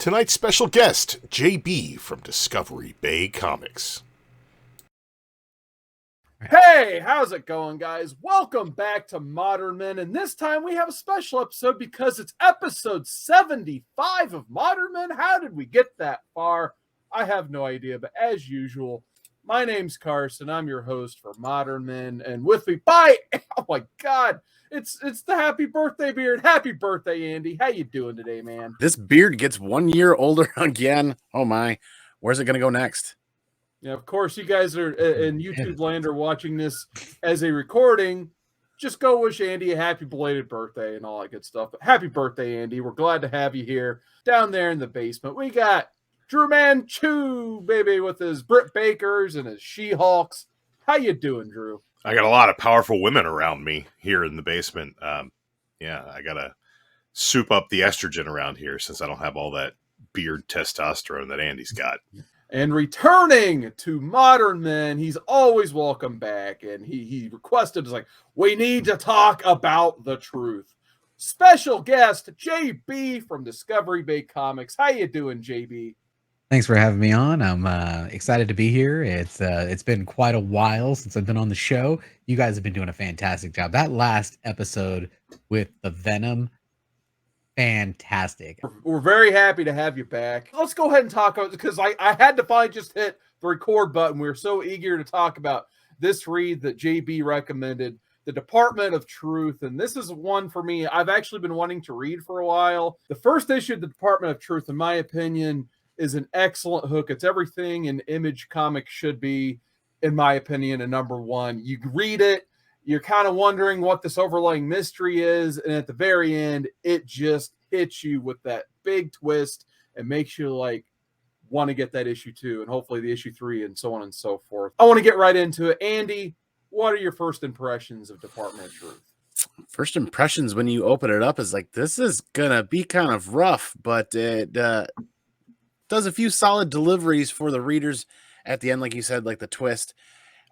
tonight's special guest, JB from DiscoveryBayComics. Hey, how's it going, guys? Welcome back to Modern Men, and this time we have a special episode because it's episode 75 of Modern Men. How did we get that far? I have no idea, but as usual, my name's Carson. I'm your host for Modern Men, and with me, oh my God, it's the happy birthday beard. Happy birthday, Andy. How you doing today, man? This beard gets 1 year older again. Oh my, where's it gonna go next? Yeah, of course, you guys are in YouTube land are watching this as a recording. Just go wish Andy a happy belated birthday and all that good stuff. But happy birthday, Andy. We're glad to have you here down there in the basement. We got DruManchu, baby, with his Britt Bakers and his She-Hulks. How you doing, Drew? I got a lot of powerful women around me here in the basement. Yeah, I got to soup up the estrogen around here since I don't have all that beard testosterone that Andy's got. And returning to Modern Men, he's always welcome back. And he requested, we need to talk about the truth. Special guest, JB from DiscoveryBayComics. How you doing, JB? Thanks for having me on. I'm excited to be here. It's been quite a while since I've been on the show. You guys have been doing a fantastic job. That last episode with the Venom, fantastic. We're very happy to have you back. Let's go ahead and talk about it because I had to finally just hit the record button. We were so eager to talk about this read that JB recommended, The Department of Truth. And this is one for me I've actually been wanting to read for a while. The first issue of The Department of Truth, in my opinion, is an excellent hook. It's everything an Image comic should be, in my opinion, and number one. You read it, you're kind of wondering what this overlying mystery is, and at the very end, it just hits you with that big twist and makes you want to get that issue 2 and hopefully the issue 3 and so on and so forth. I want to get right into it. Andy, what are your first impressions of Department of Truth? First impressions when you open it up is this is gonna be kind of rough, but it does a few solid deliveries for the readers at the end, like you said, like the twist.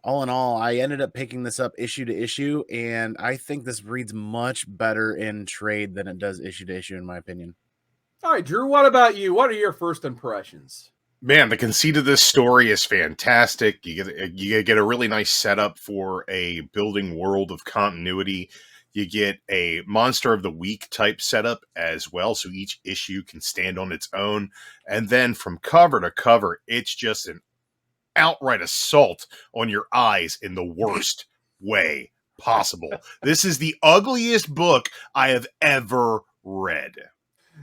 All in all, I ended up picking this up issue to issue, and I think this reads much better in trade than it does issue to issue, in my opinion. All right, Drew, what about you? What are your first impressions? Man, the conceit of this story is fantastic. You get a really nice setup for a building world of continuity. You get a Monster of the Week type setup as well, so each issue can stand on its own. And then from cover to cover, it's just an outright assault on your eyes in the worst way possible. This is the ugliest book I have ever read.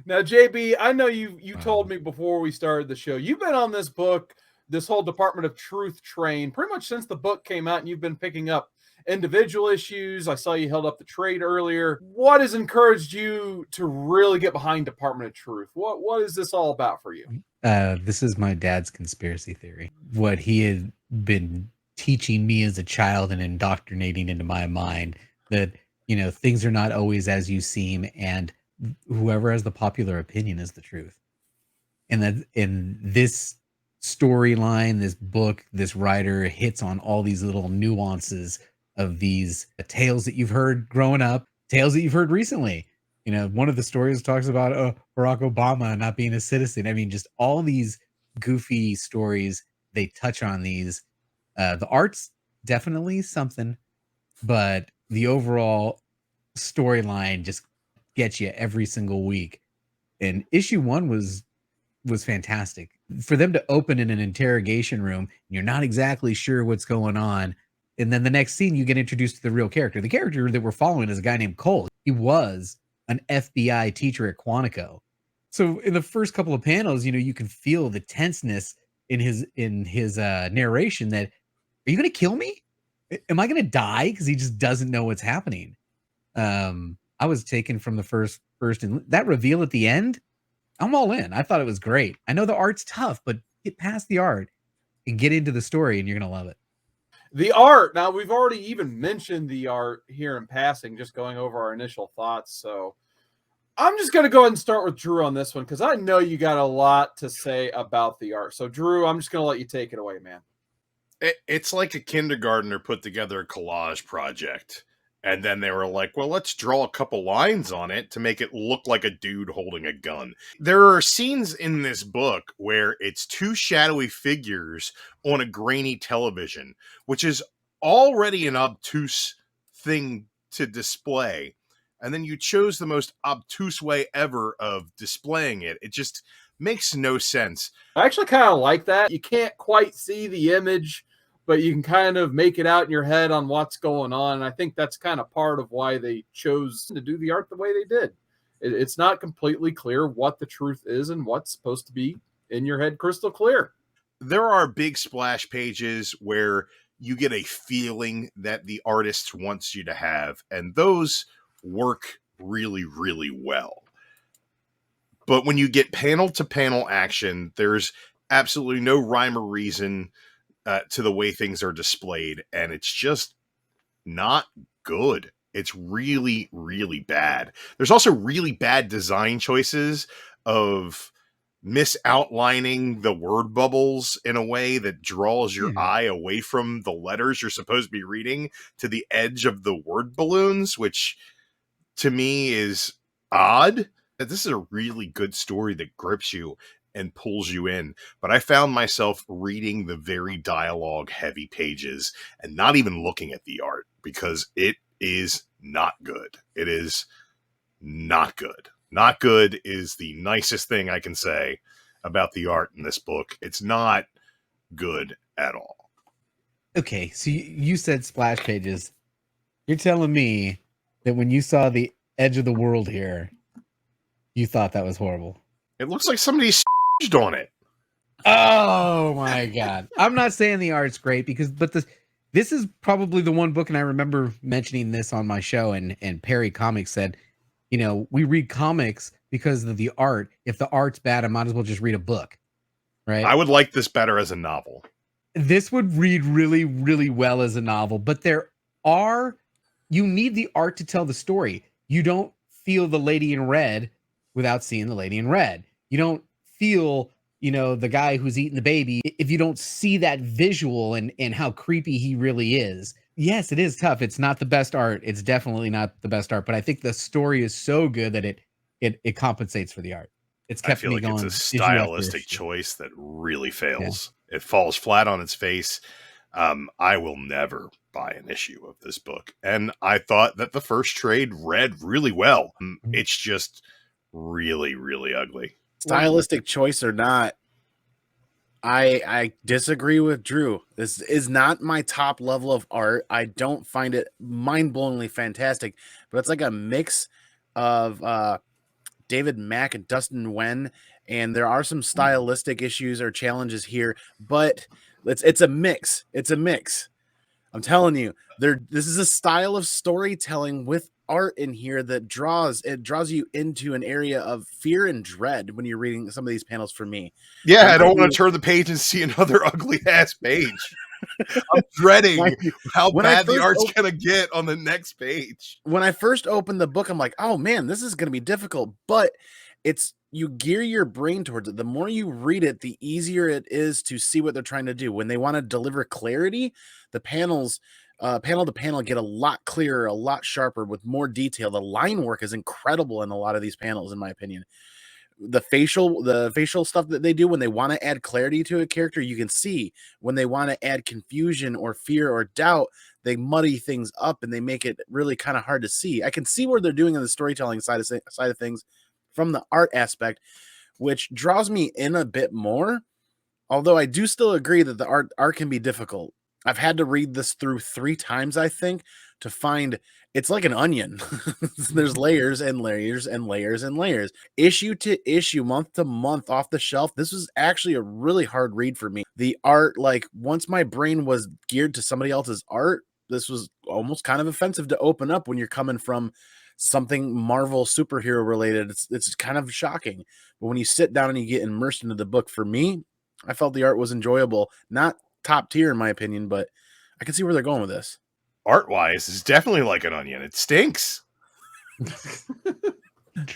Now, JB, I know you told me before we started the show, you've been on this book, this whole Department of Truth train, pretty much since the book came out, and you've been picking up individual issues. I saw you held up the trade earlier. What has encouraged you to really get behind Department of Truth? What is this all about for you? This is my dad's conspiracy theory. What he had been teaching me as a child and indoctrinating into my mind, that, things are not always as you seem, and whoever has the popular opinion is the truth. And that in this storyline, this book, this writer hits on all these little nuances of these tales that you've heard growing up, tales that you've heard recently. One of the stories talks about Barack Obama not being a citizen. I mean, just all these goofy stories, they touch on these. The art's definitely something, but the overall storyline just gets you every single week. And issue 1 was fantastic. For them to open in an interrogation room, you're not exactly sure what's going on. And then the next scene, you get introduced to the real character. The character that we're following is a guy named Cole. He was an FBI teacher at Quantico. So in the first couple of panels, you can feel the tenseness in his narration that, are you going to kill me? Am I going to die? Because he just doesn't know what's happening. I was taken from the first, and that reveal at the end, I'm all in. I thought it was great. I know the art's tough, but get past the art and get into the story, and you're going to love it. The art. Now, we've already even mentioned the art here in passing, just going over our initial thoughts. So I'm just going to go ahead and start with Drew on this one, because I know you got a lot to say about the art. So, Drew, I'm just going to let you take it away, man. It's like a kindergartner put together a collage project. And then they were like, well, let's draw a couple lines on it to make it look like a dude holding a gun. There are scenes in this book where it's two shadowy figures on a grainy television, which is already an obtuse thing to display. And then you chose the most obtuse way ever of displaying it. It just makes no sense. I actually kind of like that. You can't quite see the image, but you can kind of make it out in your head on what's going on. And I think that's kind of part of why they chose to do the art the way they did. It's not completely clear what the truth is and what's supposed to be in your head crystal clear. There are big splash pages where you get a feeling that the artist wants you to have, and those work really, really well. But when you get panel to panel action, there's absolutely no rhyme or reason to the way things are displayed, and it's just not good. It's really, really bad. There's also really bad design choices of misoutlining the word bubbles in a way that draws your eye away from the letters you're supposed to be reading to the edge of the word balloons, which to me is odd. This is a really good story that grips you and pulls you in. But I found myself reading the very dialogue heavy pages and not even looking at the art because it is not good. It is not good. Not good is the nicest thing I can say about the art in this book. It's not good at all. Okay, so you said splash pages. You're telling me that when you saw the edge of the world here, you thought that was horrible. It looks like somebody on it. Oh my God. I'm not saying the art's great but this is probably the one book, and I remember mentioning this on my show, and Perry Comics said, you know, we read comics because of the art. If the art's bad, I might as well just read a book. Right? I would like this better as a novel. This would read really, really well as a novel, but you need the art to tell the story. You don't feel the lady in red without seeing the lady in red. You don't feel, you know, the guy who's eating the baby if you don't see that visual and how creepy he really is. Yes, it is tough. It's not the best art. It's definitely not the best art, but I think the story is so good that it compensates for the art. It's kept me going. It's a stylistic choice that really fails. Yeah. It falls flat on its face. I will never buy an issue of this book. And I thought that the first trade read really well. It's just really, really ugly. Stylistic choice or not, I disagree with Drew. This is not my top level of art. I don't find it mind-blowingly fantastic, but it's like a mix of David Mack and Dustin Nguyen, and there are some stylistic issues or challenges here, but it's a mix. It's a mix. I'm telling you, this is a style of storytelling with art in here that draws you into an area of fear and dread when you're reading some of these panels. For me, I don't want to turn the page and see another ugly ass page. I'm dreading how bad the art's gonna get on the next page. When I first opened the book, I'm like, oh man, this is gonna be difficult, but you gear your brain towards it. The more you read it, the easier it is to see what they're trying to do. When they want to deliver clarity, the panels panel to panel get a lot clearer, a lot sharper with more detail. The line work is incredible in a lot of these panels, in my opinion. The facial stuff that they do when they want to add clarity to a character, you can see. When they want to add confusion or fear or doubt, they muddy things up and they make it really kind of hard to see. I can see what they're doing on the storytelling side of things from the art aspect, which draws me in a bit more. Although I do still agree that the art can be difficult. I've had to read this through 3 times, I think, to find it's like an onion. There's layers and layers and layers and layers. Issue to issue, month to month, off the shelf. This was actually a really hard read for me. The art, like, once my brain was geared to somebody else's art, this was almost kind of offensive to open up when you're coming from something Marvel superhero related. It's kind of shocking. But when you sit down and you get immersed into the book, for me, I felt the art was enjoyable. Not top tier in my opinion, but I can see where they're going with this. Art wise, it's definitely like an onion. It stinks.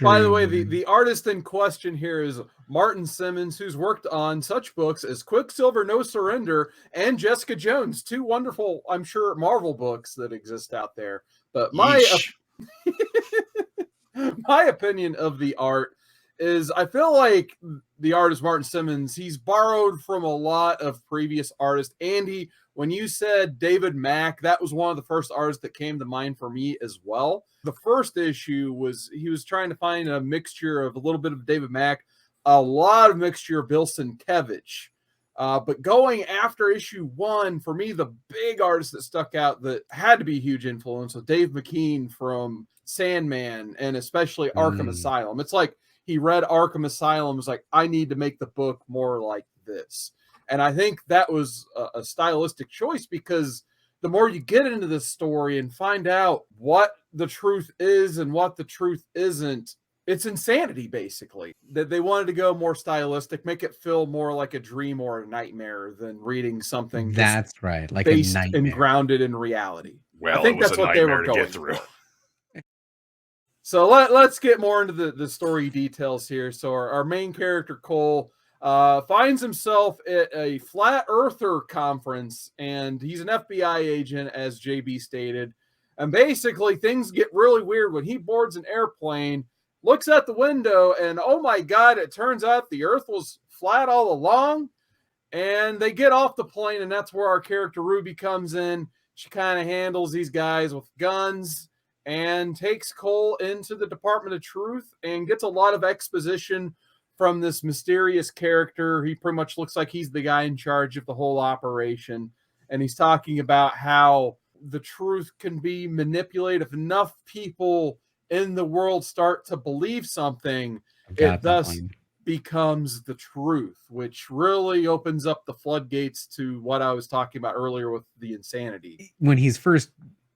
By the way, the artist in question here is Martin Simmons, who's worked on such books as Quicksilver No Surrender and Jessica Jones, two wonderful, I'm sure, Marvel books that exist out there. But my opinion of the art is I feel like the artist Martin Simmons, he's borrowed from a lot of previous artists. Andy, when you said David Mack, that was one of the first artists that came to mind for me as well. The first issue was he was trying to find a mixture of a little bit of David Mack, a lot of mixture of Bill Sienkiewicz. But going after issue 1, for me, the big artist that stuck out that had to be a huge influence was Dave McKean from Sandman and especially Arkham Asylum. It's like he read Arkham Asylum, was like, I need to make the book more like this. And I think that was a stylistic choice because the more you get into this story and find out what the truth is and what the truth isn't, it's insanity, basically. That they wanted to go more stylistic, make it feel more like a dream or a nightmare than reading something that's right, like based a nightmare and grounded in reality. Well, I think it was that's a what they nightmare were to going get through. for. So let's get more into the story details here. So our main character, Cole, finds himself at a flat earther conference, and he's an FBI agent, as JB stated. And basically, things get really weird when he boards an airplane, looks out the window, and oh my God, it turns out the earth was flat all along. And they get off the plane, and that's where our character Ruby comes in. She kind of handles these guys with guns and takes Cole into the Department of Truth and gets a lot of exposition from this mysterious character. He pretty much looks like he's the guy in charge of the whole operation. And he's talking about how the truth can be manipulated. If enough people in the world start to believe something, it thus becomes the truth, which really opens up the floodgates to what I was talking about earlier with the insanity. When he's first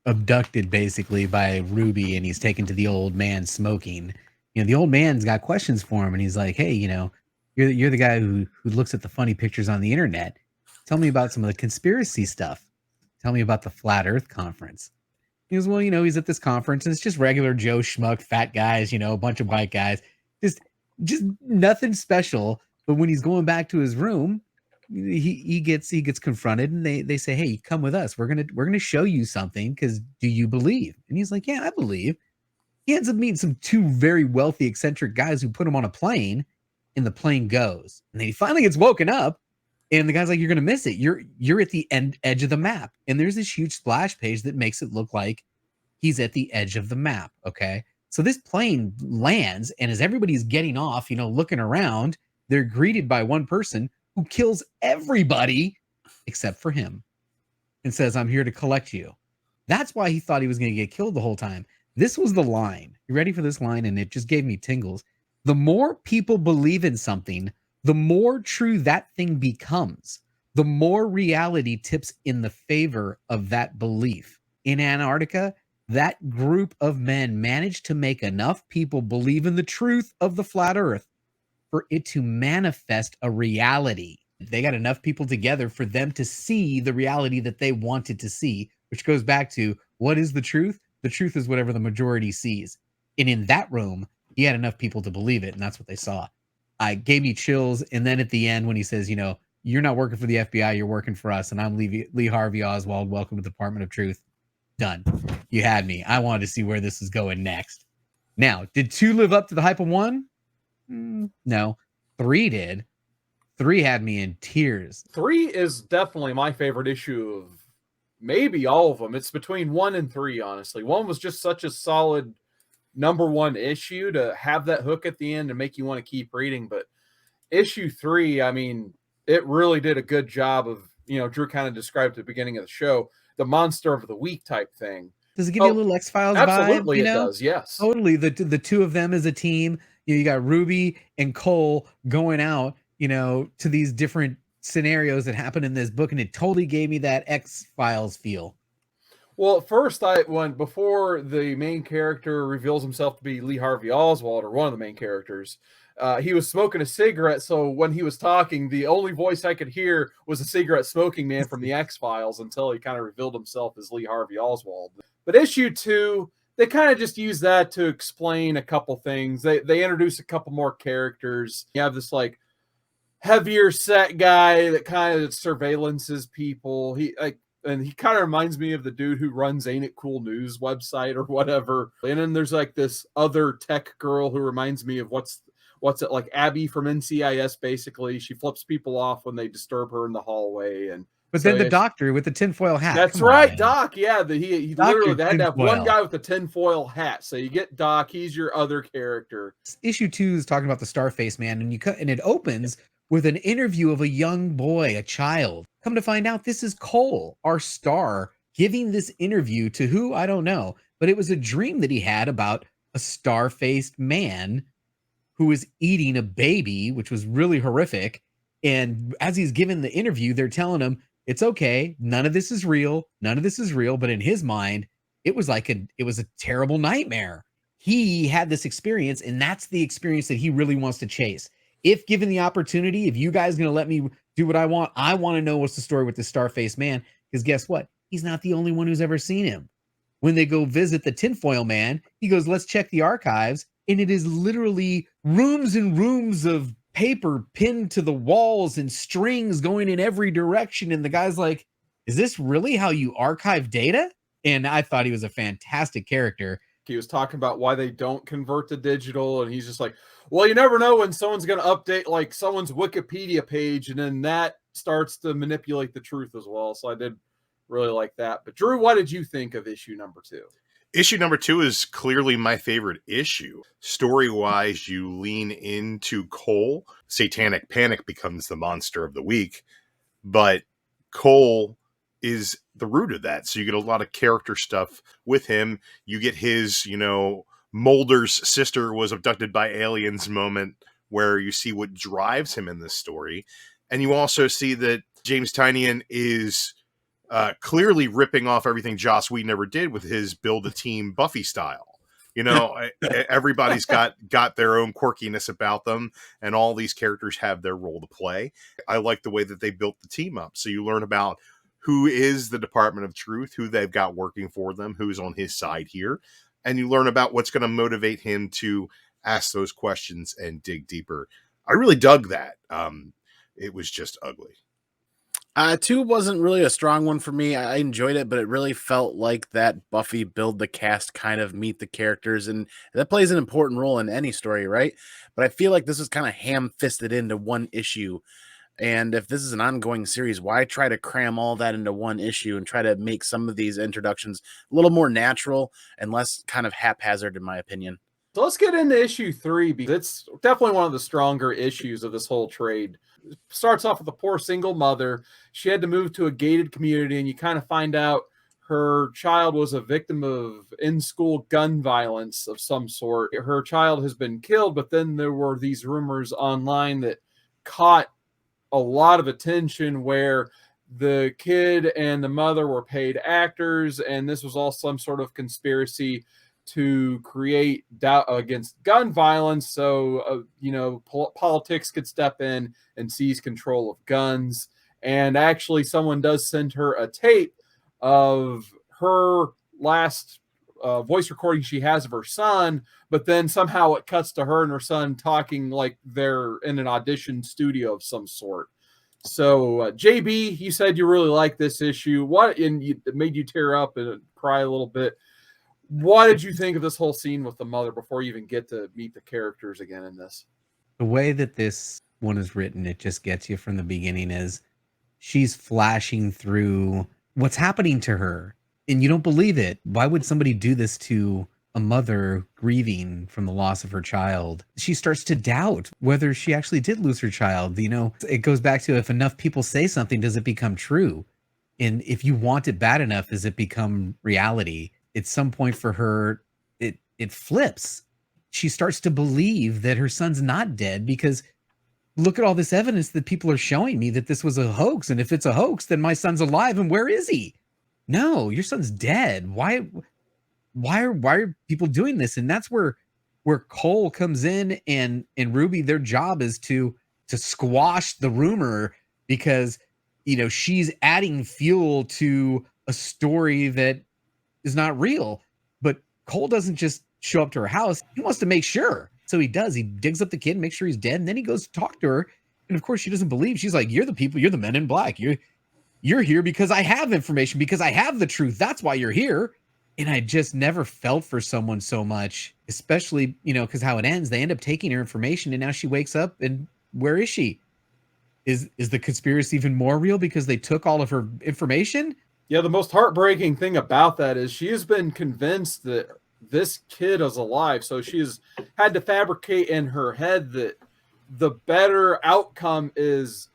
abducted basically by Ruby and he's taken to the old man smoking, the old man's got questions for him, and he's like, hey, you're the guy who looks at the funny pictures on the internet. Tell me about some of the conspiracy stuff. Tell me about the Flat Earth Conference. He goes, well, he's at this conference and it's just regular Joe Schmuck, fat guys, a bunch of white guys, just nothing special. But when he's going back to his room, he gets confronted, and they say, hey, come with us. We're gonna show you something, because do you believe? And he's like, yeah, I believe. He ends up meeting some two very wealthy, eccentric guys who put him on a plane, and the plane goes. And then he finally gets woken up, and the guy's like, you're gonna miss it. You're at the edge of the map. And there's this huge splash page that makes it look like he's at the edge of the map. Okay. So this plane lands, and as everybody's getting off, looking around, they're greeted by one person who kills everybody except for him and says, I'm here to collect you. That's why he thought he was going to get killed the whole time. This was the line. You ready for this line? And it just gave me tingles. The more people believe in something, the more true that thing becomes. The more reality tips in the favor of that belief. In Antarctica, that group of men managed to make enough people believe in the truth of the flat earth for it to manifest a reality. They got enough people together for them to see the reality that they wanted to see, which goes back to, what is the truth? The truth is whatever the majority sees. And in that room, he had enough people to believe it, and that's what they saw. I gave me chills. And then at the end, when he says, you're not working for the FBI, you're working for us, and I'm Lee Harvey Oswald. Welcome to the Department of Truth. Done. You had me. I wanted to see where this is going next. Now, did 2 live up to the hype of 1? No. 3 did. 3 had me in tears. 3 is definitely my favorite issue of maybe all of them. It's between 1 and 3, honestly. 1 was just such a solid #1 issue to have that hook at the end and make you want to keep reading. But issue 3, I mean, it really did a good job of, Drew kind of described at the beginning of the show, the monster of the week type thing. Does it give you a little X-Files vibe? Absolutely, it does, yes. Totally. The two of them as a team. You got Ruby and Cole going out, to these different scenarios that happen in this book, and it totally gave me that X-Files feel. Well, at first, before the main character reveals himself to be Lee Harvey Oswald, or one of the main characters, he was smoking a cigarette, so when he was talking, the only voice I could hear was a cigarette smoking man from the X-Files until he kind of revealed himself as Lee Harvey Oswald. But issue 2 they kind of just use that to explain a couple things. They introduce a couple more characters. You have this like heavier set guy that kind of surveillances people. He kind of reminds me of the dude who runs Ain't It Cool News website or whatever. And then there's like this other tech girl who reminds me of what's it like Abby from NCIS. Basically, she flips people off when they disturb her in the hallway. And but then the doctor with the tinfoil hat. That's right, Doc. Yeah, he literally they had to have one guy with the tinfoil hat. So you get Doc. He's your other character. Issue 2 is talking about the Starface Man, and it opens with an interview of a young boy, a child. Come to find out, this is Cole, our star, giving this interview to who? I don't know. But it was a dream that he had about a star-faced man who was eating a baby, which was really horrific. And as he's given the interview, they're telling him, it's okay. None of this is real. None of this is real. But in his mind, it was a terrible nightmare. He had this experience, and that's the experience that he really wants to chase. If given the opportunity, if you guys are going to let me do what I want to know what's the story with the Starface Man, because guess what? He's not the only one who's ever seen him. When they go visit the tinfoil man, he goes, let's check the archives. And it is literally rooms and rooms of paper pinned to the walls and strings going in every direction. And the guy's like, is this really how you archive data? And I thought he was a fantastic character. He was talking about why they don't convert to digital. And he's just like, well, you never know when someone's going to update like someone's Wikipedia page. And then that starts to manipulate the truth as well. So I did really like that. But Drew, what did you think of issue number 2? Issue number 2 is clearly my favorite issue. Story-wise, you lean into Cole. Satanic Panic becomes the monster of the week. But Cole is the root of that. So you get a lot of character stuff with him. You get his, Mulder's sister was abducted by aliens moment where you see what drives him in this story. And you also see that James Tynion is clearly ripping off everything Joss Whedon never did with his build a team Buffy style. Everybody's got their own quirkiness about them, and all these characters have their role to play. I like the way that they built the team up. So you learn about who is the Department of Truth, who they've got working for them, who's on his side here. And you learn about what's going to motivate him to ask those questions and dig deeper. I really dug that. It was just ugly. 2 wasn't really a strong one for me. I enjoyed it, but it really felt like that Buffy build the cast kind of meet the characters, and that plays an important role in any story, right? But I feel like this was kind of ham-fisted into one issue. And if this is an ongoing series, why try to cram all that into one issue and try to make some of these introductions a little more natural and less kind of haphazard, in my opinion? So let's get into issue 3, because it's definitely one of the stronger issues of this whole trade. It starts off with a poor single mother. She had to move to a gated community, and you kind of find out her child was a victim of in-school gun violence of some sort. Her child has been killed, but then there were these rumors online that caught a lot of attention where the kid and the mother were paid actors, and this was all some sort of conspiracy to create doubt against gun violence. So, politics could step in and seize control of guns. And actually, someone does send her a tape of her last voice recording she has of her son, but then somehow it cuts to her and her son talking like they're in an audition studio of some sort. So, JB, you said you really like this issue. It made you tear up and cry a little bit. What did you think of this whole scene with the mother before you even get to meet the characters again in this? The way that this one is written, it just gets you from the beginning is she's flashing through what's happening to her. And you don't believe it. Why would somebody do this to a mother grieving from the loss of her child? She starts to doubt whether she actually did lose her child. It goes back to, if enough people say something, does it become true? And if you want it bad enough, does it become reality? At some point for her, it flips. She starts to believe that her son's not dead, because look at all this evidence that people are showing me that this was a hoax. And if it's a hoax, then my son's alive. And where is he? No, your son's dead. Why are people doing this? And that's where Cole comes in, and Ruby, their job is to squash the rumor, because she's adding fuel to a story that is not real. But Cole doesn't just show up to her house. He wants to make sure. So he does. He digs up the kid, makes sure he's dead, and then he goes to talk to her. And of course, she doesn't believe. She's like, "You're the people. You're the men in black. You're here because I have information, because I have the truth. That's why you're here." And I just never felt for someone so much, especially, because how it ends, they end up taking her information, and now she wakes up, and where is she? Is the conspiracy even more real because they took all of her information? Yeah, the most heartbreaking thing about that is she has been convinced that this kid is alive. So she's had to fabricate in her head that the better outcome is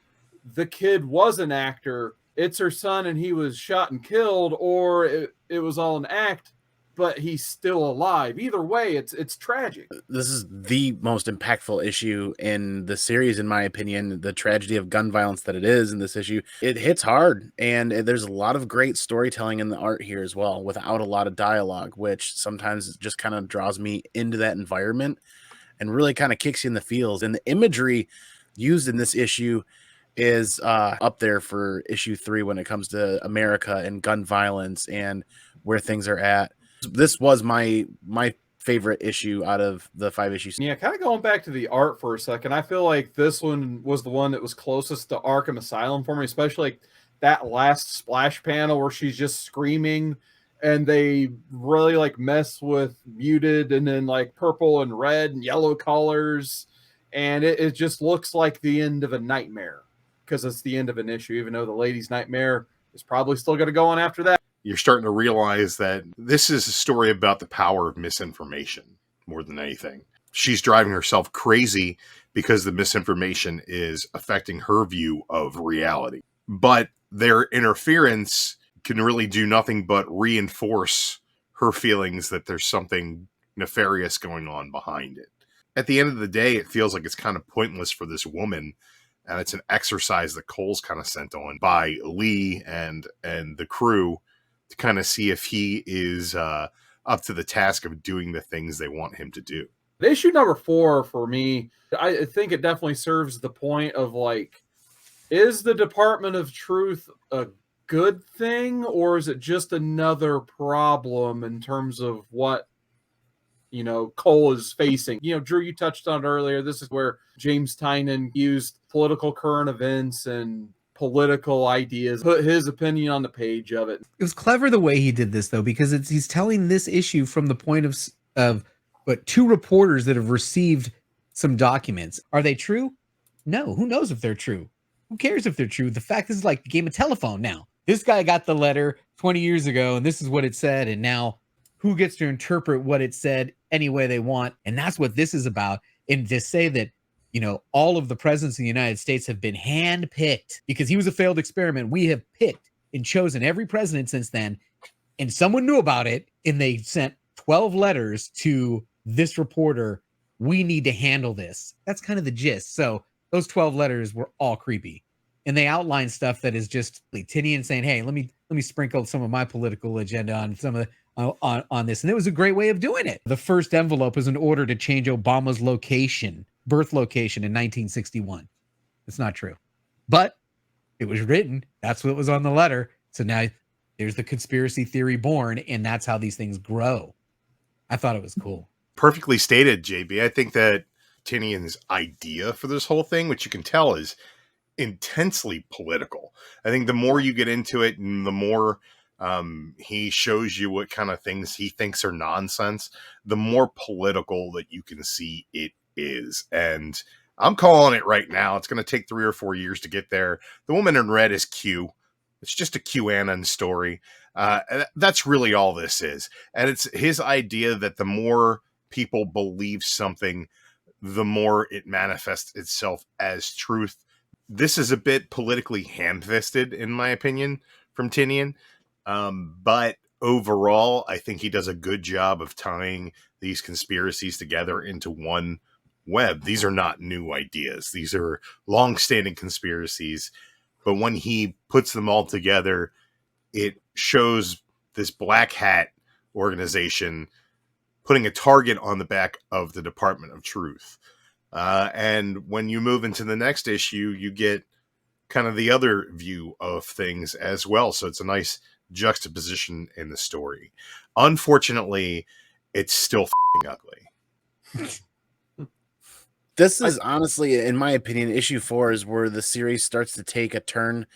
the kid was an actor. It's her son and he was shot and killed, or it was all an act, but he's still alive. Either way, it's tragic. This is the most impactful issue in the series, in my opinion. The tragedy of gun violence that it is in this issue, it hits hard, and there's a lot of great storytelling in the art here as well, without a lot of dialogue, which sometimes just kind of draws me into that environment and really kind of kicks you in the feels. And the imagery used in this issue is up there for issue 3 when it comes to America and gun violence and where things are at. This was my favorite issue out of the 5 issues. Yeah, kind of going back to the art for a second, I feel like this one was the one that was closest to Arkham Asylum for me, especially like that last splash panel where she's just screaming, and they really like mess with muted and then like purple and red and yellow colors, and it just looks like the end of a nightmare because it's the end of an issue, even though the lady's nightmare is probably still going to go on after that. You're starting to realize that this is a story about the power of misinformation more than anything. She's driving herself crazy because the misinformation is affecting her view of reality. But their interference can really do nothing but reinforce her feelings that there's something nefarious going on behind it. At the end of the day, it feels like it's kind of pointless for this woman, and it's an exercise that Cole's kind of sent on by Lee and the crew to kind of see if he is up to the task of doing the things they want him to do. Issue number 4 for me, I think it definitely serves the point of like, is the Department of Truth a good thing, or is it just another problem in terms of what Cole is facing? Drew, you touched on it earlier. This is where James Tynion used political current events and political ideas, put his opinion on the page of it. It was clever the way he did this, though, because he's telling this issue from the point of 2 reporters that have received some documents. Are they true? No. Who knows if they're true? Who cares if they're true? The fact is, like the game of telephone now. This guy got the letter 20 years ago, and this is what it said, and now who gets to interpret what it said any way they want? And that's what this is about. And to say that, all of the presidents in the United States have been handpicked because he was a failed experiment. We have picked and chosen every president since then, and someone knew about it, and they sent 12 letters to this reporter. We need to handle this. That's kind of the gist. So those 12 letters were all creepy, and they outline stuff that is just like Tynion saying, "Hey, let me sprinkle some of my political agenda on some of the on this." And it was a great way of doing it. The first envelope is an order to change Obama's birth location in 1961. It's not true, but it was written. That's what was on the letter. So now there's the conspiracy theory born, and that's how these things grow. I thought it was cool. Perfectly stated, JB. I think that Tynion's idea for this whole thing, which you can tell is intensely political. I think the more you get into it and the more he shows you what kind of things he thinks are nonsense, the more political that you can see it is. And I'm calling it right now. It's going to take 3 or 4 years to get there. The Woman in Red is Q. It's just a QAnon story. That's really all this is. And it's his idea that the more people believe something, the more it manifests itself as truth. This is a bit politically ham-fisted, in my opinion, from Tynion. But overall, I think he does a good job of tying these conspiracies together into one web. These are not new ideas. These are long-standing conspiracies. But when he puts them all together, it shows this black hat organization putting a target on the back of the Department of Truth. And when you move into the next issue, you get kind of the other view of things as well. So it's a nice juxtaposition in the story. Unfortunately, it's still ugly. This is honestly, in my opinion, issue 4 is where the series starts to take a turn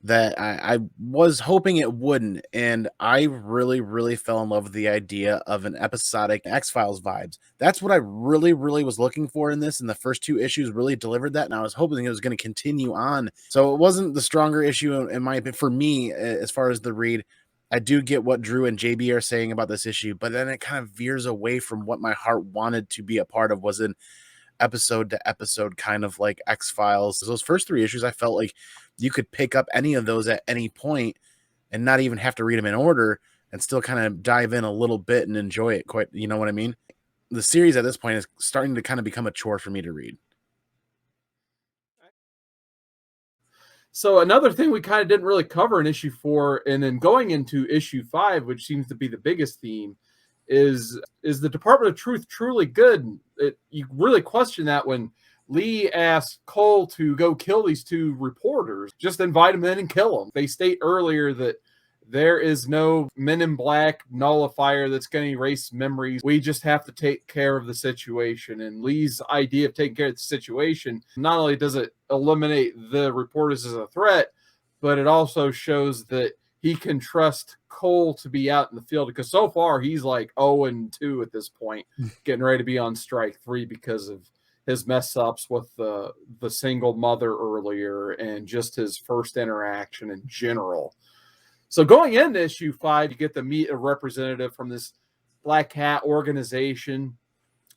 that I was hoping it wouldn't. And I really, really fell in love with the idea of an episodic X-Files vibes. That's what I really, really was looking for in this. And the first 2 issues really delivered that. And I was hoping it was going to continue on. So it wasn't the stronger issue in my opinion. For me, as far as the read, I do get what Drew and JB are saying about this issue, but then it kind of veers away from what my heart wanted to be a part of, was an episode to episode kind of like X-Files. Those first 3 issues, I felt like you could pick up any of those at any point and not even have to read them in order and still kind of dive in a little bit and enjoy it quite, you know what I mean? The series at this point is starting to kind of become a chore for me to read. So another thing we kind of didn't really cover in issue 4, and then going into issue 5, which seems to be the biggest theme, is the Department of Truth truly good? You really question that when Lee asked Cole to go kill these 2 reporters, just invite them in and kill them. They state earlier that there is no Men in Black nullifier that's going to erase memories. We just have to take care of the situation. And Lee's idea of taking care of the situation, not only does it eliminate the reporters as a threat, but it also shows that he can trust Cole to be out in the field, because so far he's like 0-2 at this point, getting ready to be on strike 3 because of his mess ups with the single mother earlier and just his first interaction in general. So going into issue 5, you get to meet a representative from this Black Hat organization,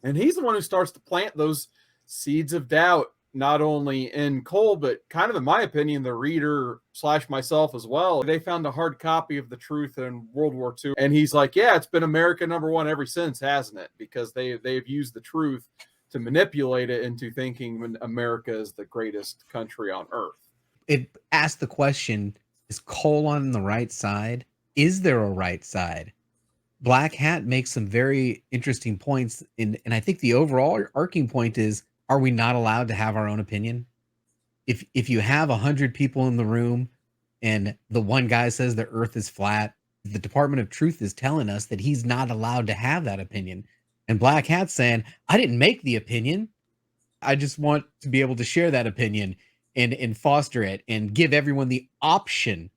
and he's the one who starts to plant those seeds of doubt, not only in Cole, but kind of, in my opinion, the reader / myself as well. They found a hard copy of The Truth in World War II. And he's like, yeah, it's been America #1 ever since, hasn't it? Because they've used the truth to manipulate it into thinking America is the greatest country on earth. It asked the question, is Cole on the right side? Is there a right side? Black Hat makes some very interesting points. And I think the overall arcing point is, are we not allowed to have our own opinion? If you have 100 people in the room and the one guy says the earth is flat, the Department of Truth is telling us that he's not allowed to have that opinion. And Black Hat's saying, I didn't make the opinion. I just want to be able to share that opinion and foster it and give everyone the option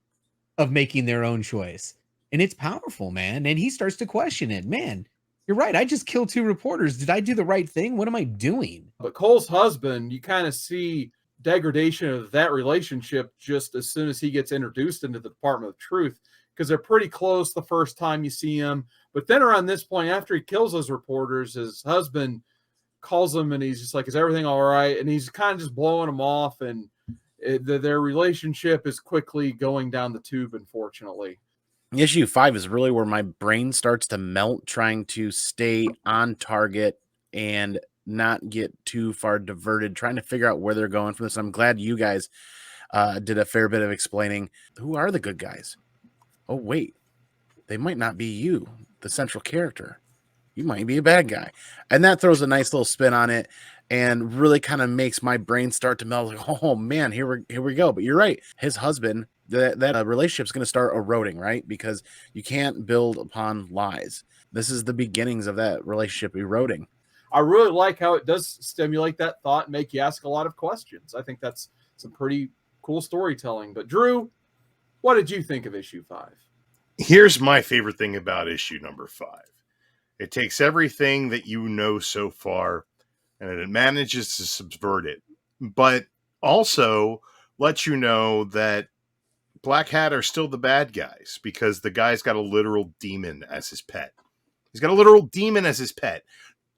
of making their own choice. And it's powerful, man. And he starts to question it. Man, you're right. I just killed 2 reporters. Did I do the right thing? What am I doing? But Cole's husband, you kind of see degradation of that relationship just as soon as he gets introduced into the Department of Truth, because they're pretty close the first time you see him. But then around this point, after he kills those reporters, his husband calls him and he's just like, is everything all right? And he's kind of just blowing him off, and their relationship is quickly going down the tube, unfortunately. Issue 5 is really where my brain starts to melt, trying to stay on target and not get too far diverted, trying to figure out where they're going from this. I'm glad you guys did a fair bit of explaining. Who are the good guys? Oh, wait, they might not be you, the central character. You might be a bad guy. And that throws a nice little spin on it and really kind of makes my brain start to melt. Like, oh man, here we go. But you're right. His husband, that relationship's going to start eroding, right? Because you can't build upon lies. This is the beginnings of that relationship eroding. I really like how it does stimulate that thought and make you ask a lot of questions. I think that's some pretty cool storytelling. But Drew, what did you think of issue 5? Here's my favorite thing about issue number 5. It takes everything that you know so far and it manages to subvert it, but also lets you know that Black Hat are still the bad guys, because the guy's got a literal demon as his pet. He's got a literal demon as his pet.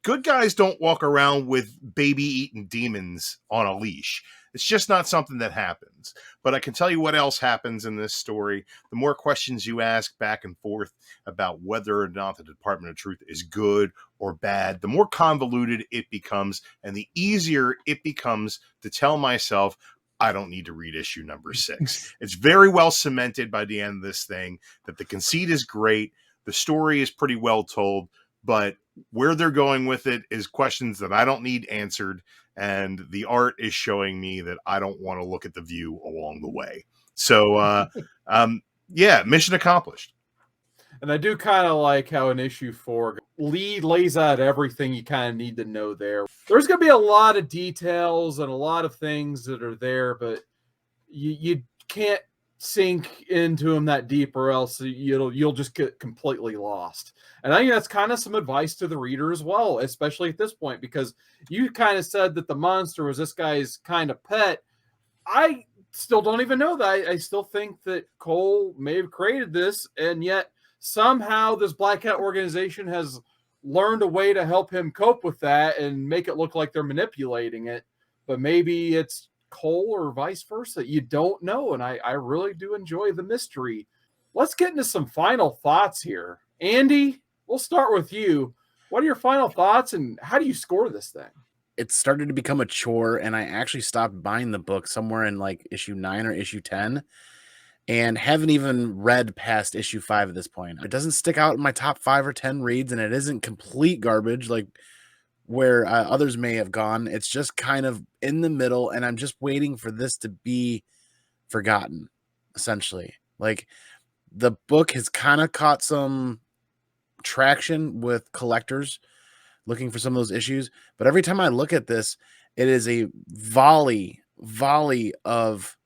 Good guys don't walk around with baby-eating demons on a leash. It's just not something that happens. But I can tell you what else happens in this story. The more questions you ask back and forth about whether or not the Department of Truth is good or bad, the more convoluted it becomes, and the easier it becomes to tell myself, I don't need to read issue number 6. It's very well cemented by the end of this thing that the conceit is great. The story is pretty well told, but where they're going with it is questions that I don't need answered. And the art is showing me that I don't want to look at the view along the way. So, yeah, mission accomplished. And I do kind of like how in issue 4, Lee lays out everything you kind of need to know there. There's going to be a lot of details and a lot of things that are there, but you can't sink into them that deep, or else you'll just get completely lost. And I think that's kind of some advice to the reader as well, especially at this point, because you kind of said that the monster was this guy's kind of pet. I still don't even know that. I still think that Cole may have created this, and yet somehow this Black Hat organization has learned a way to help him cope with that and make it look like they're manipulating it. But maybe it's Cole or vice versa. You don't know. And I really do enjoy the mystery. Let's get into some final thoughts here. Andy, we'll start with you. What are your final thoughts, and how do you score this thing? It started to become a chore, and I actually stopped buying the book somewhere in like issue 9 or issue 10, and haven't even read past issue 5 at this point. It doesn't stick out in my top 5 or 10 reads, and it isn't complete garbage like where others may have gone. It's just kind of in the middle, and I'm just waiting for this to be forgotten, essentially. Like, the book has kind of caught some traction with collectors looking for some of those issues, but every time I look at this, it is a volley of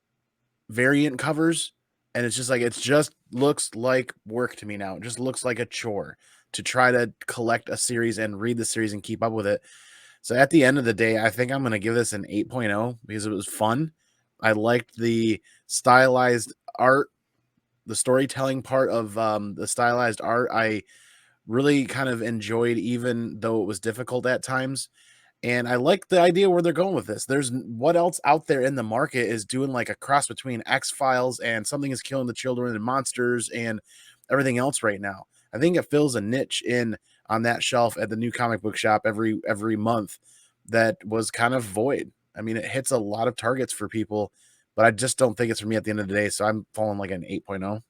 variant covers, and it's just like, it just looks like work to me now. It just looks like a chore to try to collect a series and read the series and keep up with it. So at the end of the day, I think I'm going to give this an 8.0 because it was fun. I liked the stylized art, the storytelling part of the stylized art. I really kind of enjoyed, even though it was difficult at times. And I like the idea where they're going with this. There's what else out there in the market is doing like a cross between X-Files and Something is Killing the Children and monsters and everything else right now. I think it fills a niche in on that shelf at the new comic book shop every month that was kind of void. I mean, it hits a lot of targets for people, but I just don't think it's for me at the end of the day. So I'm falling like an 8.0.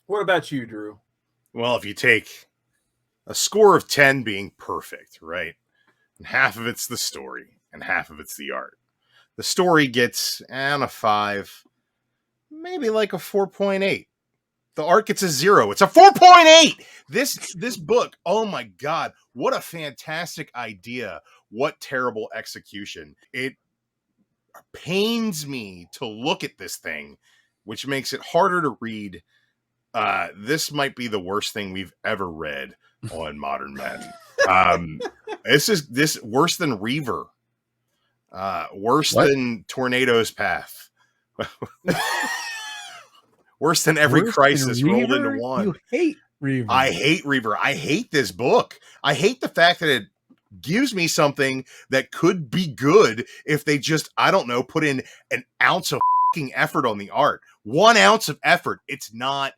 What about you, Drew? Well, if you take a score of 10 being perfect, right? And half of it's the story and half of it's the art. The story gets a 5, maybe like a 4.8. The art gets a 0. It's a 4.8. This book, oh my God, what a fantastic idea. What terrible execution. It pains me to look at this thing, which makes it harder to read. This might be the worst thing we've ever read on Modern Men. This worse than Reaver, worse than Tornado's Path, worse than every crisis rolled into one. You hate Reaver. I hate Reaver. I hate this book. I hate the fact that it gives me something that could be good if they just, I don't know, put in an ounce of fucking effort on the art. 1 ounce of effort. It's not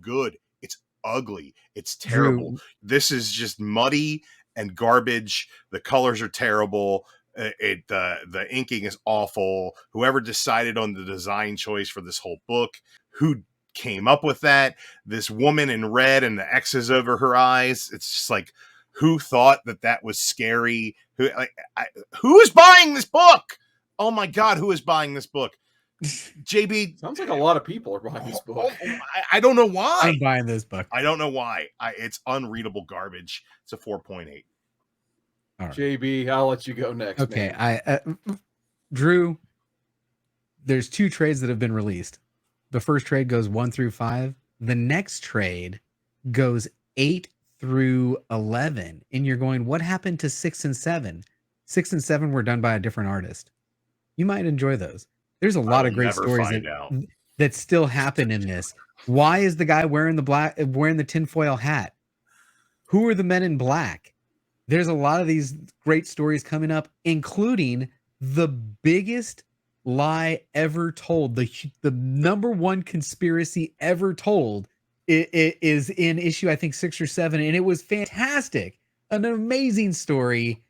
good. It's ugly. It's terrible. Drew. This is just muddy and garbage. The colors are terrible. The inking is awful. Whoever decided on the design choice for this whole book, who came up with that? This woman in red and the X's over her eyes. It's just like, who thought that was scary? Who is buying this book? Oh my God, who is buying this book? JB, sounds like a lot of people are buying this book. I don't know why. I'm buying this book. I don't know why. It's unreadable garbage. It's a 4.8. All right. JB, I'll let you go next. Okay, man. Drew, there's 2 trades that have been released. The first trade goes 1 through 5. The next trade goes 8 through 11. And you're going, what happened to 6 and 7? 6 and 7 were done by a different artist. You might enjoy those. There's a lot of great stories that still happen in this. Why is the guy wearing the tinfoil hat? Who are the men in black? There's a lot of these great stories coming up, including the biggest lie ever told. The number 1 conspiracy ever told. It is in issue, I think 6 or 7, and it was fantastic. An amazing story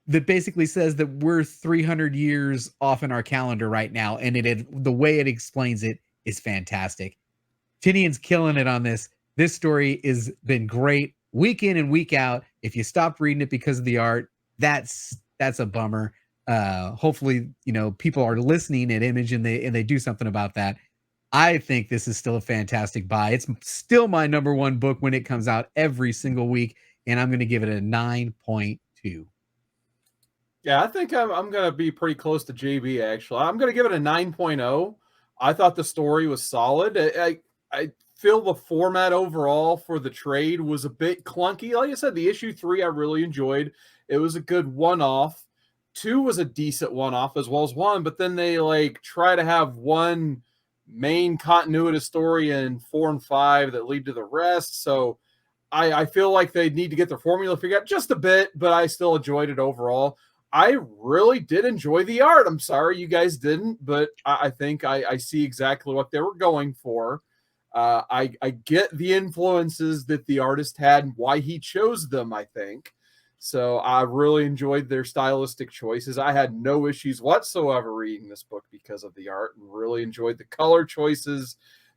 that basically says that we're 300 years off in our calendar right now, and the way it explains it is fantastic. Tynion's killing it on this. This story has been great week in and week out. If you stopped reading it because of the art, that's a bummer. Hopefully, people are listening at Image and they do something about that. I think this is still a fantastic buy. It's still my #1 book when it comes out every single week, and I'm going to give it a 9.2. Yeah, I think I'm going to be pretty close to JB, actually. I'm going to give it a 9.0. I thought the story was solid. I feel the format overall for the trade was a bit clunky. Like I said, the issue 3 I really enjoyed. It was a good one-off. 2 was a decent one-off as well as 1, but then they like try to have one main continuity story in 4 and 5 that lead to the rest. So I feel like they need to get their formula figured out just a bit, but I still enjoyed it overall. I really did enjoy the art. I'm sorry you guys didn't, but I think I see exactly what they were going for. I get the influences that the artist had and why he chose them, I think. So I really enjoyed their stylistic choices. I had no issues whatsoever reading this book because of the art, and really enjoyed the color choices,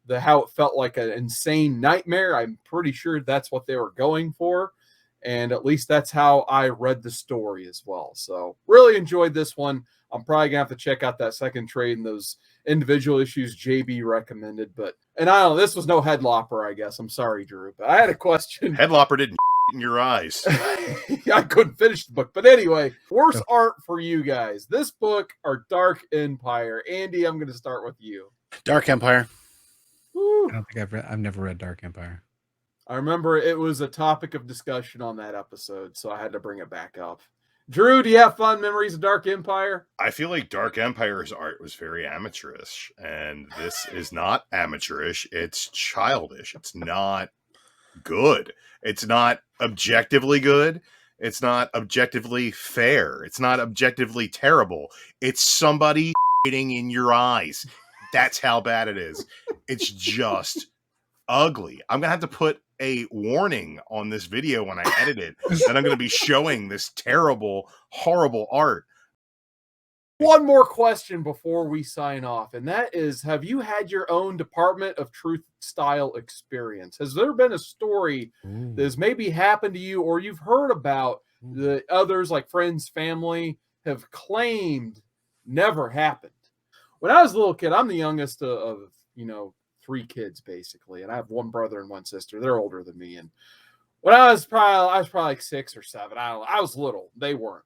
how it felt like an insane nightmare. I'm pretty sure that's what they were going for. And at least that's how I read the story as well. So really enjoyed this one. I'm probably gonna have to check out that second trade and those individual issues JB recommended. And I don't know, this was no headlopper, I guess. I'm sorry, Drew, but I had a question. Headlopper didn't in your eyes. I couldn't finish the book. But anyway, worst art for you guys. This book or Dark Empire? Andy, I'm gonna start with you. Dark Empire. Woo. I don't think I've never read Dark Empire. I remember it was a topic of discussion on that episode, so I had to bring it back up. Drew, do you have fond memories of Dark Empire? I feel like Dark Empire's art was very amateurish, and this is not amateurish. It's childish. It's not good. It's not objectively good. It's not objectively fair. It's not objectively terrible. It's somebody shitting in your eyes. That's how bad it is. It's just ugly. I'm gonna have to put a warning on this video when I edit it that I'm going to be showing this terrible, horrible art. One more question before we sign off, and that is, have you had your own Department of Truth style experience? Has there been a story that has maybe happened to you or you've heard about the others, like friends, family, have claimed never happened? When I was a little kid, I'm the youngest of 3 kids basically, and I have 1 brother and 1 sister. They're older than me, and when I was probably like 6 or 7. I was little. They weren't,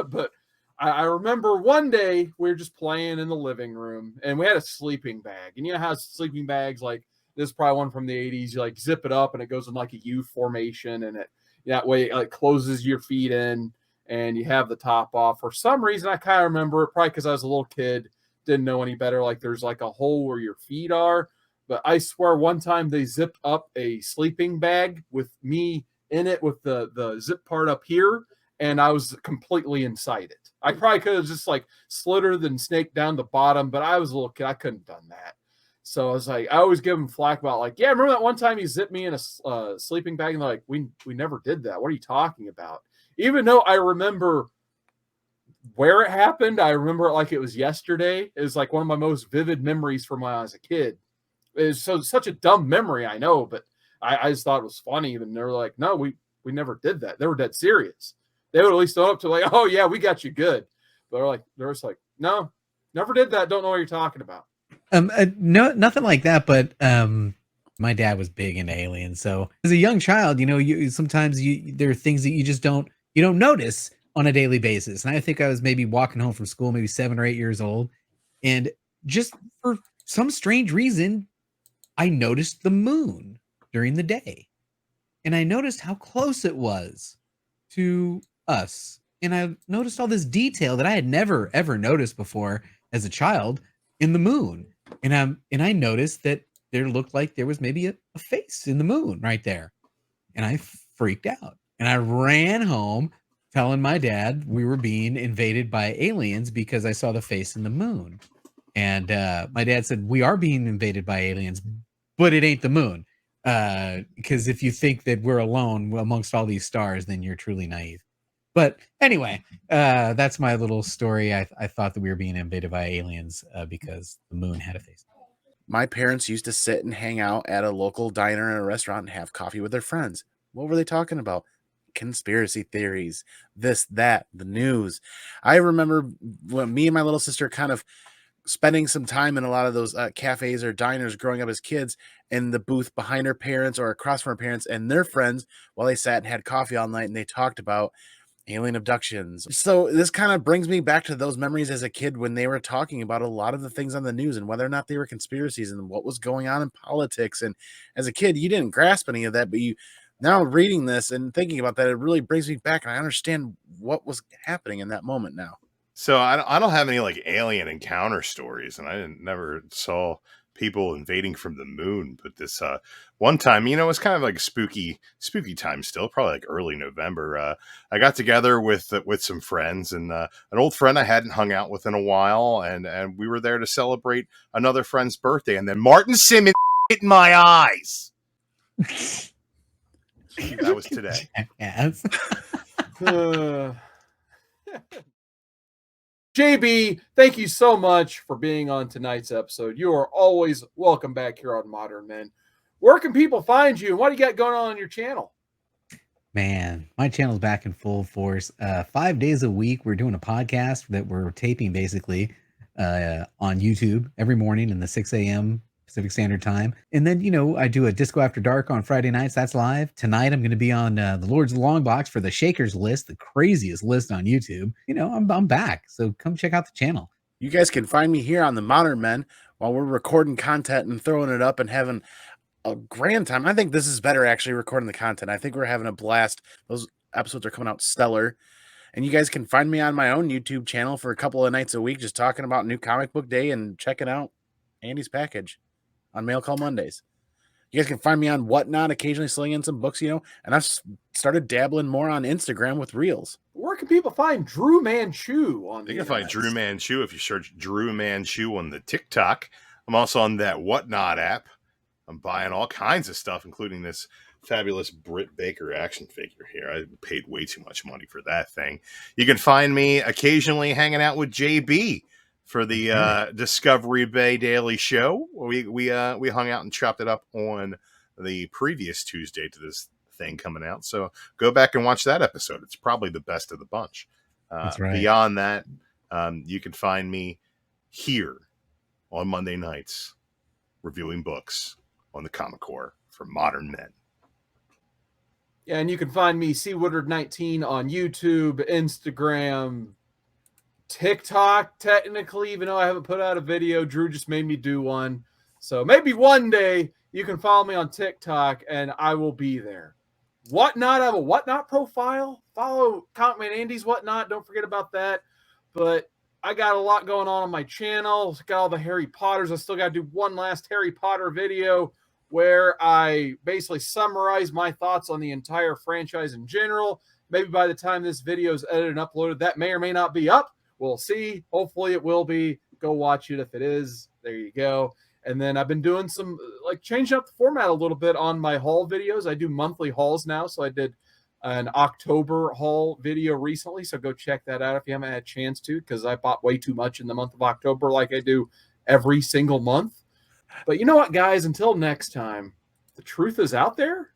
but I remember one day we were just playing in the living room, and we had a sleeping bag. And you know how sleeping bags, like this is probably one from the 80s. You like zip it up, and it goes in like a U formation, and that way it like closes your feet in, and you have the top off. For some reason, I kind of remember it, probably because I was a little kid, didn't know any better. Like there's like a hole where your feet are. But I swear one time they zipped up a sleeping bag with me in it with the zip part up here, and I was completely inside it. I probably could have just like slithered and snaked down the bottom, but I was a little kid. I couldn't have done that. So I was like, I always give them flack about like, yeah, remember that one time you zipped me in a sleeping bag? And they're like, we never did that. What are you talking about? Even though I remember where it happened, I remember it like it was yesterday. It was like one of my most vivid memories from when I was a kid. It's such a dumb memory, I know, but I just thought it was funny. And they were like, no, we never did that. They were dead serious. They would at least go up to like, oh yeah, we got you good. But they're just like, no, never did that. Don't know what you're talking about. No, nothing like that. But my dad was big into aliens. So as a young child, sometimes there are things that you just don't notice on a daily basis. And I think I was maybe walking home from school, maybe 7 or 8 years old, and just for some strange reason, I noticed the moon during the day, and I noticed how close it was to us. And I noticed all this detail that I had never, ever noticed before as a child in the moon. And I noticed that there looked like there was maybe a face in the moon right there. And I freaked out, and I ran home telling my dad we were being invaded by aliens because I saw the face in the moon. And my dad said, we are being invaded by aliens, but it ain't the moon. Because if you think that we're alone amongst all these stars, then you're truly naive. But anyway, that's my little story. I thought that we were being invaded by aliens because the moon had a face. My parents used to sit and hang out at a local diner and a restaurant and have coffee with their friends. What were they talking about? Conspiracy theories, this, that, the news. I remember when me and my little sister kind of spending some time in a lot of those cafes or diners growing up as kids in the booth behind our parents or across from our parents and their friends while they sat and had coffee all night and they talked about alien abductions. So this kind of brings me back to those memories as a kid when they were talking about a lot of the things on the news and whether or not they were conspiracies and what was going on in politics. And as a kid, you didn't grasp any of that, but you now reading this and thinking about that, it really brings me back and I understand what was happening in that moment now. So I don't have any like alien encounter stories, and I never saw people invading from the moon. But this one time, you know, it's kind of like a spooky time still, probably like early November. I got together with some friends and an old friend I hadn't hung out with in a while, and we were there to celebrate another friend's birthday. And then Martin Simmons hit my eyes. That was today. Yes. JB, thank you so much for being on tonight's episode. You are always welcome back here on Modern Men. Where can people find you and what do you got going on your channel? Man, my channel's back in full force. 5 days a week, we're doing a podcast that we're taping basically on YouTube every morning in the 6 a.m. Pacific Standard Time. And then, you know, I do a Disco After Dark on Friday nights. That's live. Tonight, I'm going to be on the Lords of the Long Box for the Shakers list, the craziest list on YouTube. You know, I'm back. So come check out the channel. You guys can find me here on the Modern Men while we're recording content and throwing it up and having a grand time. I think this is better actually recording the content. I think we're having a blast. Those episodes are coming out stellar. And you guys can find me on my own YouTube channel for a couple of nights a week, just talking about New Comic Book Day and checking out Andy's package on Mail Call Mondays. You guys can find me on Whatnot, occasionally slinging in some books, you know, and I've started dabbling more on Instagram with Reels. Where can people find DruManchu on the You can find DruManchu if you search DruManchu on the TikTok. I'm also on that Whatnot app. I'm buying all kinds of stuff, including this fabulous Britt Baker action figure here. I paid way too much money for that thing. You can find me occasionally hanging out with JB for the Discovery Bay Daily Show. We hung out and chopped it up on the previous Tuesday to this thing coming out. So go back and watch that episode. It's probably the best of the bunch. That's right. Beyond that, you can find me here on Monday nights reviewing books on the Comic Core for Modern Men. Yeah, and you can find me, cwoodard19, on YouTube, Instagram, TikTok, technically, even though I haven't put out a video. Drew just made me do one. So maybe one day you can follow me on TikTok and I will be there. Whatnot, I have a Whatnot profile. Follow ComicManAndy's Whatnot. Don't forget about that. But I got a lot going on my channel. Got all the Harry Potters. I still got to do one last Harry Potter video where I basically summarize my thoughts on the entire franchise in general. Maybe by the time this video is edited and uploaded, that may or may not be up. We'll see. Hopefully it will be. Go watch it if it is. There you go. And then I've been doing some, like, changing up the format a little bit on my haul videos. I do monthly hauls now. So I did an October haul video recently. So go check that out if you haven't had a chance to, because I bought way too much in the month of October like I do every single month. But you know what, guys? Until next time, the truth is out there.